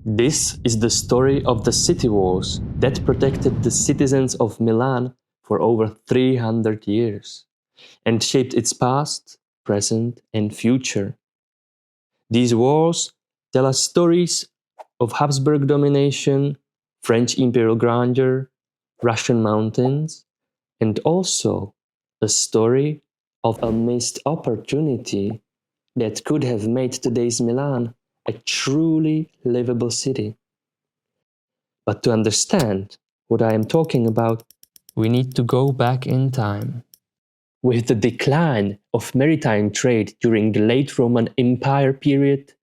This is the story of the city walls that protected the citizens of Milan for over 300 years and shaped its past, present, and future. These walls tell us stories of Habsburg domination, French imperial grandeur, Russian mountains, and also a story of a missed opportunity that could have made today's Milan a truly livable city. But to understand what I am talking about, we need to go back in time. With the decline of maritime trade during the late Roman Empire period,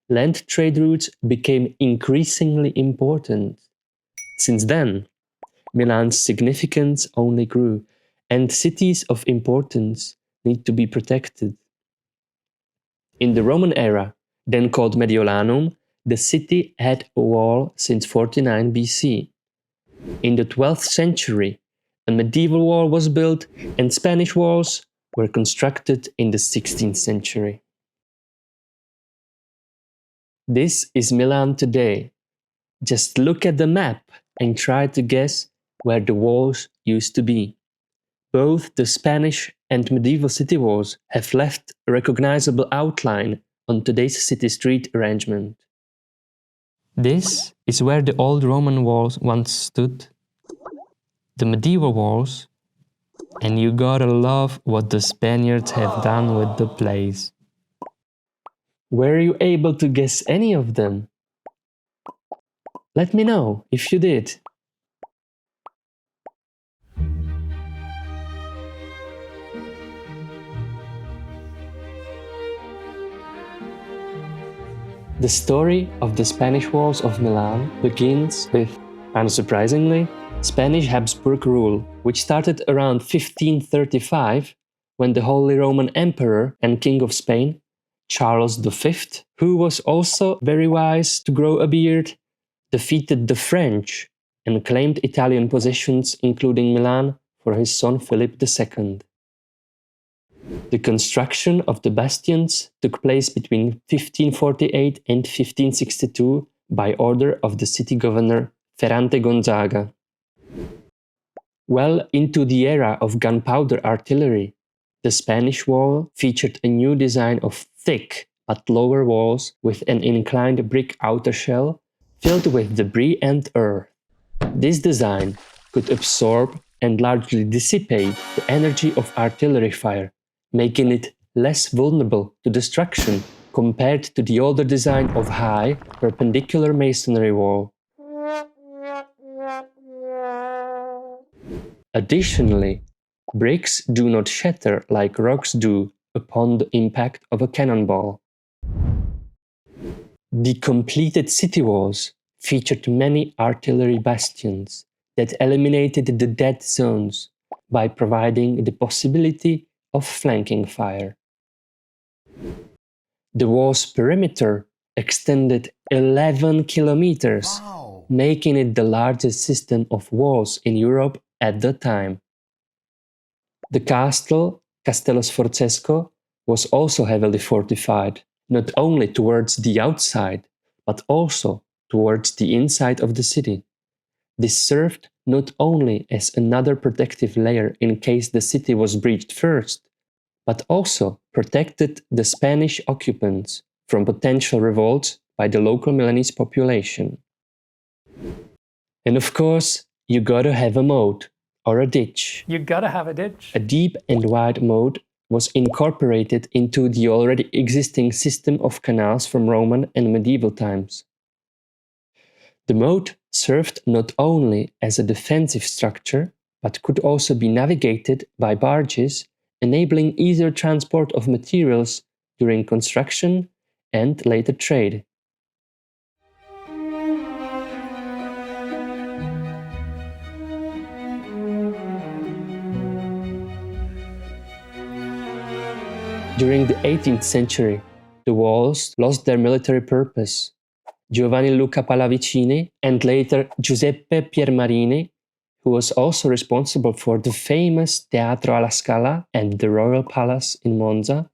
land trade routes became increasingly important. Since then, Milan's significance only grew, and cities of importance need to be protected. In the Roman era, then called Mediolanum, the city had a wall since 49 BC. In the 12th century, a medieval wall was built and Spanish walls were constructed in the 16th century. This is Milan today. Just look at the map and try to guess where the walls used to be. Both the Spanish and medieval city walls have left a recognizable outline on today's city street arrangement. This is where the old Roman walls once stood, the medieval walls, and you gotta love what the Spaniards have done with the place. Were you able to guess any of them? Let me know if you did. The story of the Spanish Walls of Milan begins with, unsurprisingly, Spanish Habsburg rule, which started around 1535 when the Holy Roman Emperor and King of Spain, Charles V, who was also very wise to grow a beard, defeated the French and claimed Italian possessions including Milan for his son Philip II. The construction of the bastions took place between 1548 and 1562 by order of the city governor Ferrante Gonzaga. Well into the era of gunpowder artillery, the Spanish wall featured a new design of thick but lower walls with an inclined brick outer shell filled with debris and earth. This design could absorb and largely dissipate the energy of artillery fire, making it less vulnerable to destruction compared to the older design of high, perpendicular masonry wall. Additionally, bricks do not shatter like rocks do upon the impact of a cannonball. The completed city walls featured many artillery bastions that eliminated the dead zones by providing the possibility of flanking fire. The wall's perimeter extended 11 kilometers, making it the largest system of walls in Europe at the time. The castle, Castello Sforzesco, was also heavily fortified, not only towards the outside, but also towards the inside of the city. This served not only as another protective layer in case the city was breached first, but also protected the Spanish occupants from potential revolts by the local Milanese population. And of course, you gotta have a moat, or a ditch. You gotta have a ditch. A deep and wide moat was incorporated into the already existing system of canals from Roman and medieval times. The moat served not only as a defensive structure, but could also be navigated by barges, enabling easier transport of materials during construction and later trade. During the 18th century, the walls lost their military purpose. Giovanni Luca Pallavicini and later Giuseppe Piermarini, who was also responsible for the famous Teatro alla Scala and the Royal Palace in Monza,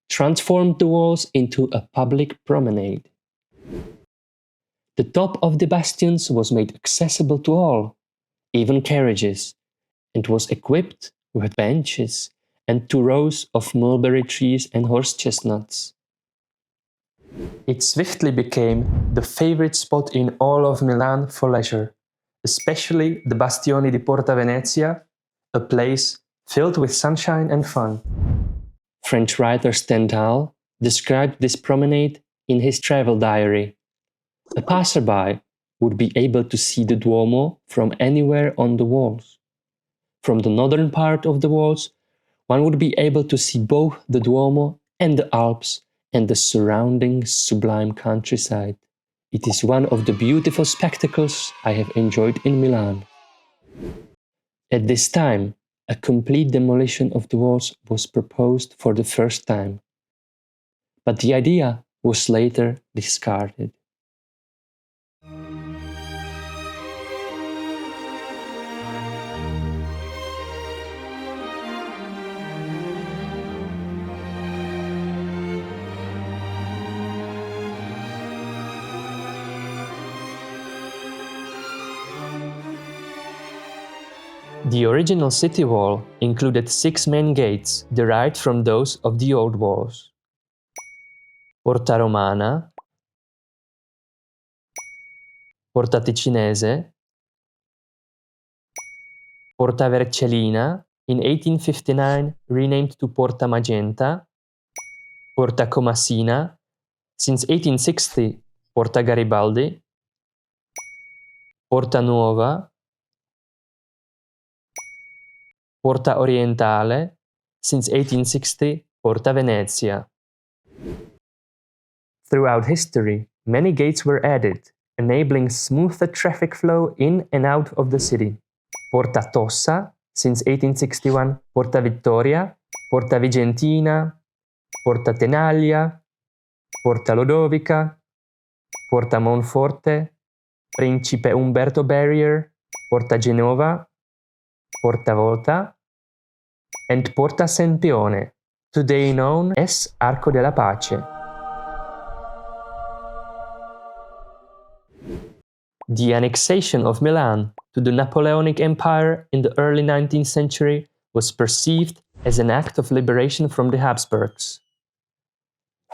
transformed the walls into a public promenade. The top of the bastions was made accessible to all, even carriages, and was equipped with benches and 2 rows of mulberry trees and horse chestnuts. It swiftly became the favorite spot in all of Milan for leisure, especially the Bastioni di Porta Venezia, a place filled with sunshine and fun. French writer Stendhal described this promenade in his travel diary. A passerby would be able to see the Duomo from anywhere on the walls. From the northern part of the walls, one would be able to see both the Duomo and the Alps and the surrounding sublime countryside. It is one of the beautiful spectacles I have enjoyed in Milan. At this time, a complete demolition of the walls was proposed for the first time, but the idea was later discarded. The original city wall included 6 main gates derived from those of the old walls. Porta Romana, Porta Ticinese, Porta Vercellina, in 1859 renamed to Porta Magenta, Porta Comasina, since 1860 Porta Garibaldi, Porta Nuova, Porta Orientale, since 1860 Porta Venezia. Throughout history, many gates were added, enabling smoother traffic flow in and out of the city. Porta Tossa, since 1861, Porta Vittoria, Porta Vigentina, Porta Tenaglia, Porta Lodovica, Porta Monforte, Principe Umberto Barrier, Porta Genova, Porta Volta, and Porta Sempione, today known as Arco della Pace. The annexation of Milan to the Napoleonic Empire in the early 19th century was perceived as an act of liberation from the Habsburgs.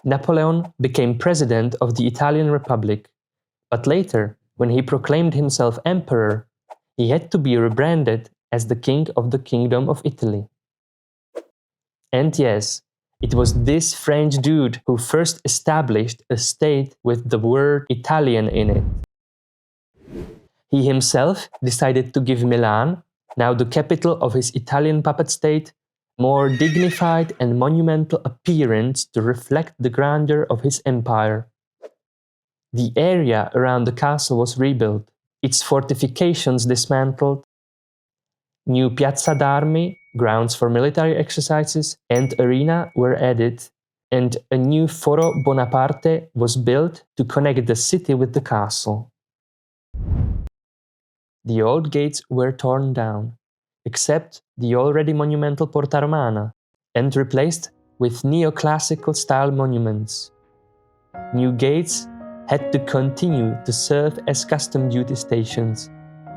Napoleon became president of the Italian Republic, but later, when he proclaimed himself emperor, he had to be rebranded as the King of the Kingdom of Italy. And yes, it was this French dude who first established a state with the word Italian in it. He himself decided to give Milan, now the capital of his Italian puppet state, more dignified and monumental appearance to reflect the grandeur of his empire. The area around the castle was rebuilt, its fortifications dismantled, new Piazza d'Armi, grounds for military exercises, and arena were added, and a new Foro Bonaparte was built to connect the city with the castle. The old gates were torn down, except the already monumental Porta Romana, and replaced with neoclassical style monuments. New gates had to continue to serve as custom duty stations,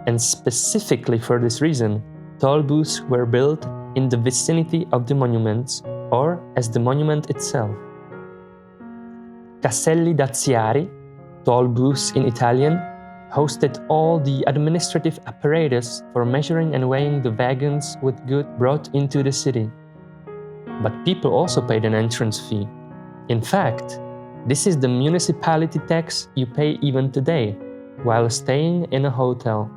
and specifically for this reason, toll booths were built in the vicinity of the monuments, or as the monument itself. Caselli daziari, toll booths in Italian, hosted all the administrative apparatus for measuring and weighing the wagons with goods brought into the city. But people also paid an entrance fee. In fact, this is the municipality tax you pay even today, while staying in a hotel.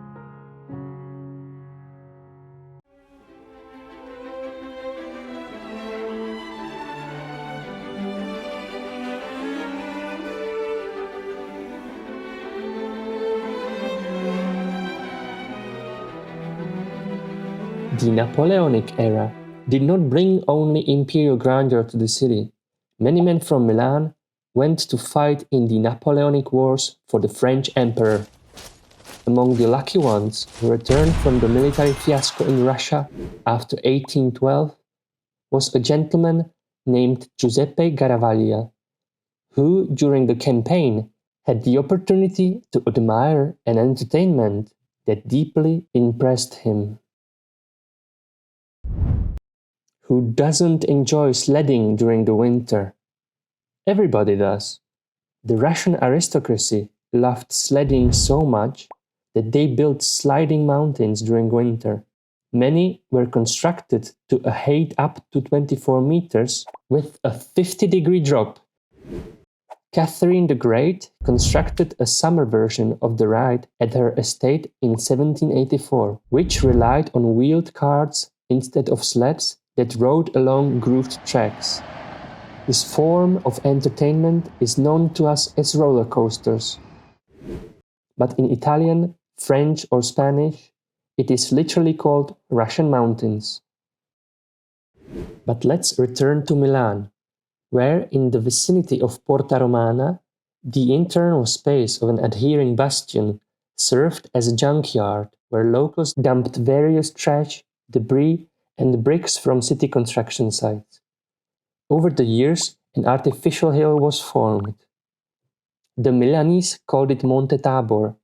The Napoleonic era did not bring only imperial grandeur to the city. Many men from Milan went to fight in the Napoleonic Wars for the French Emperor. Among the lucky ones who returned from the military fiasco in Russia after 1812 was a gentleman named Giuseppe Garavaglia, who, during the campaign, had the opportunity to admire an entertainment that deeply impressed him. Who doesn't enjoy sledding during the winter? Everybody does. The Russian aristocracy loved sledding so much that they built sliding mountains during winter. Many were constructed to a height up to 24 meters with a 50-degree drop. Catherine the Great constructed a summer version of the ride at her estate in 1784, which relied on wheeled carts instead of sleds that rode along grooved tracks. This form of entertainment is known to us as roller coasters. But in Italian, French, or Spanish, it is literally called Russian mountains. But let's return to Milan, where in the vicinity of Porta Romana, the internal space of an adhering bastion served as a junkyard where locals dumped various trash, debris, and bricks from city construction sites. Over the years, an artificial hill was formed. The Milanese called it Monte Tabor,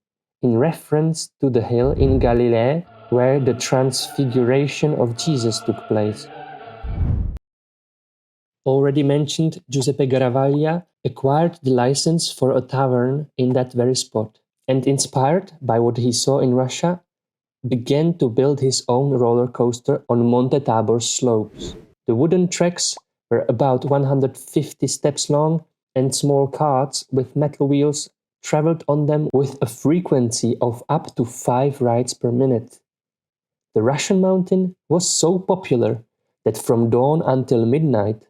in reference to the hill in Galilee where the transfiguration of Jesus took place. Already mentioned Giuseppe Garavaglia acquired the license for a tavern in that very spot, and inspired by what he saw in Russia, began to build his own roller coaster on Monte Tabor's slopes. The wooden tracks were about 150 steps long, and small carts with metal wheels traveled on them with a frequency of up to 5 rides per minute. The Russian mountain was so popular that from dawn until midnight,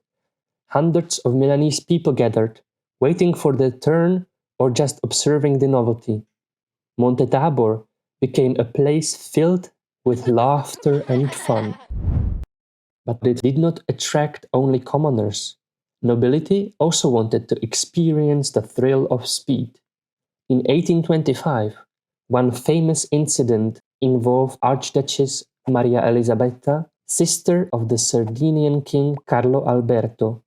hundreds of Milanese people gathered, waiting for their turn or just observing the novelty. Monte Tabor became a place filled with laughter and fun. But it did not attract only commoners. Nobility also wanted to experience the thrill of speed. In 1825, one famous incident involved Archduchess Maria Elisabetta, sister of the Sardinian king Carlo Alberto.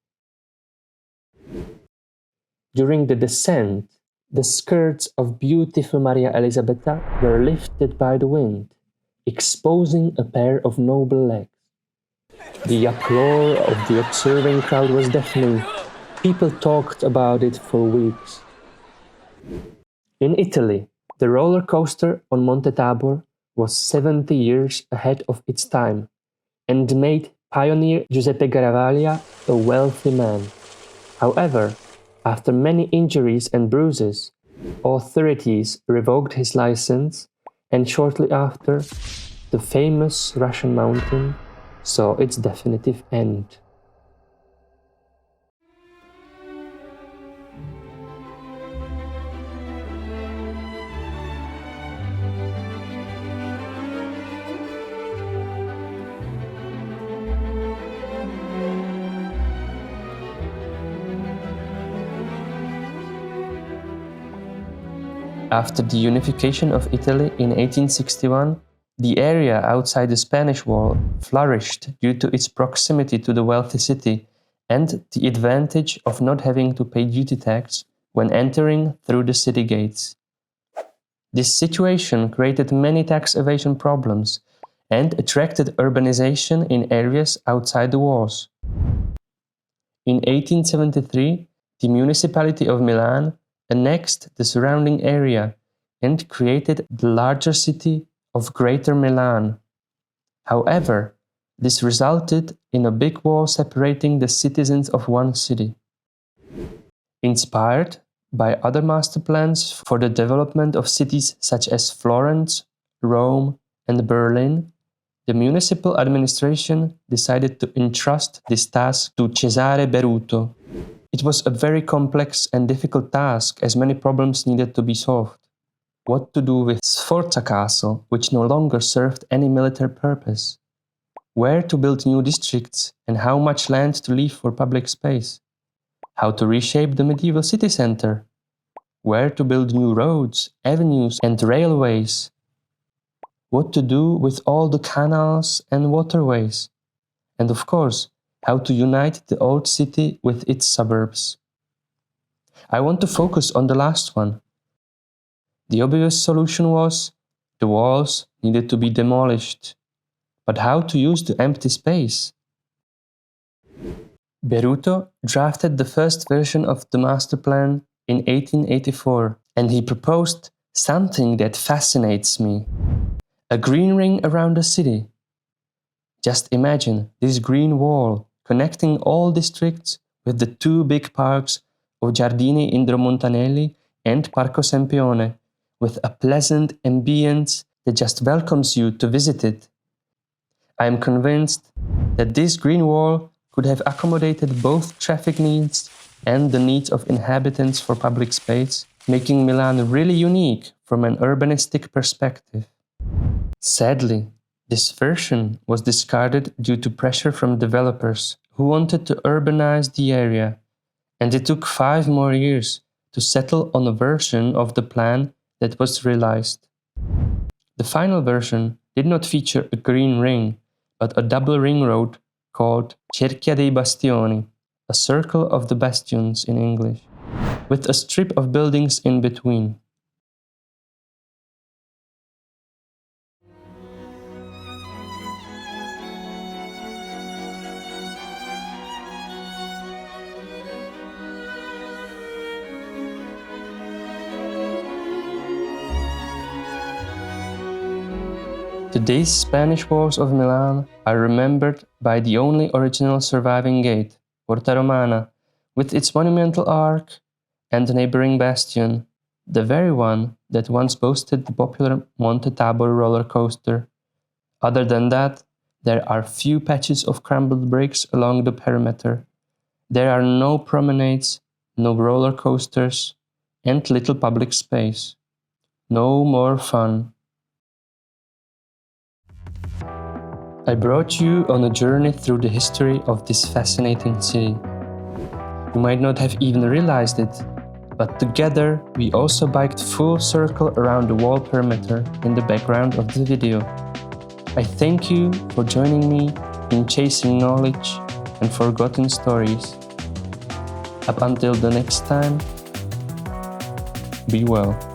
During the descent, the skirts of beautiful Maria Elisabetta were lifted by the wind, exposing a pair of noble legs. The uproar of the observing crowd was deafening. People talked about it for weeks. In Italy, the roller coaster on Monte Tabor was 70 years ahead of its time and made pioneer Giuseppe Garavaglia a wealthy man. However, after many injuries and bruises, authorities revoked his license, and shortly after, the famous Russian mountain saw its definitive end. After the unification of Italy in 1861, the area outside the Spanish Wall flourished due to its proximity to the wealthy city and the advantage of not having to pay duty tax when entering through the city gates. This situation created many tax evasion problems and attracted urbanization in areas outside the walls. In 1873, the municipality of Milan annexed the surrounding area and created the larger city of Greater Milan. However, this resulted in a big wall separating the citizens of one city. Inspired by other master plans for the development of cities such as Florence, Rome, and Berlin, the municipal administration decided to entrust this task to Cesare Beruto. It was a very complex and difficult task as many problems needed to be solved. What to do with Sforza Castle, which no longer served any military purpose? Where to build new districts and how much land to leave for public space? How to reshape the medieval city center? Where to build new roads, avenues, and railways? What to do with all the canals and waterways? And of course, how to unite the old city with its suburbs. I want to focus on the last one. The obvious solution was the walls needed to be demolished. But how to use the empty space? Beruto drafted the first version of the master plan in 1884, and he proposed something that fascinates me: a green ring around the city. Just imagine this green wall connecting all districts with the two big parks of Giardini Indromontanelli and Parco Sempione, with a pleasant ambience that just welcomes you to visit it. I am convinced that this green wall could have accommodated both traffic needs and the needs of inhabitants for public space, making Milan really unique from an urbanistic perspective. Sadly, this version was discarded due to pressure from developers who wanted to urbanize the area, and it took 5 more years to settle on a version of the plan that was realized. The final version did not feature a green ring, but a double ring road called Cerchia dei Bastioni, a circle of the bastions in English, with a strip of buildings in between. Today's Spanish Walls of Milan are remembered by the only original surviving gate, Porta Romana, with its monumental arch and neighboring bastion, the very one that once boasted the popular Monte Tabor roller coaster. Other than that, there are few patches of crumbled bricks along the perimeter. There are no promenades, no roller coasters, and little public space. No more fun. I brought you on a journey through the history of this fascinating city. You might not have even realized it, but together we also biked full circle around the wall perimeter in the background of the video. I thank you for joining me in chasing knowledge and forgotten stories. Up until the next time, be well.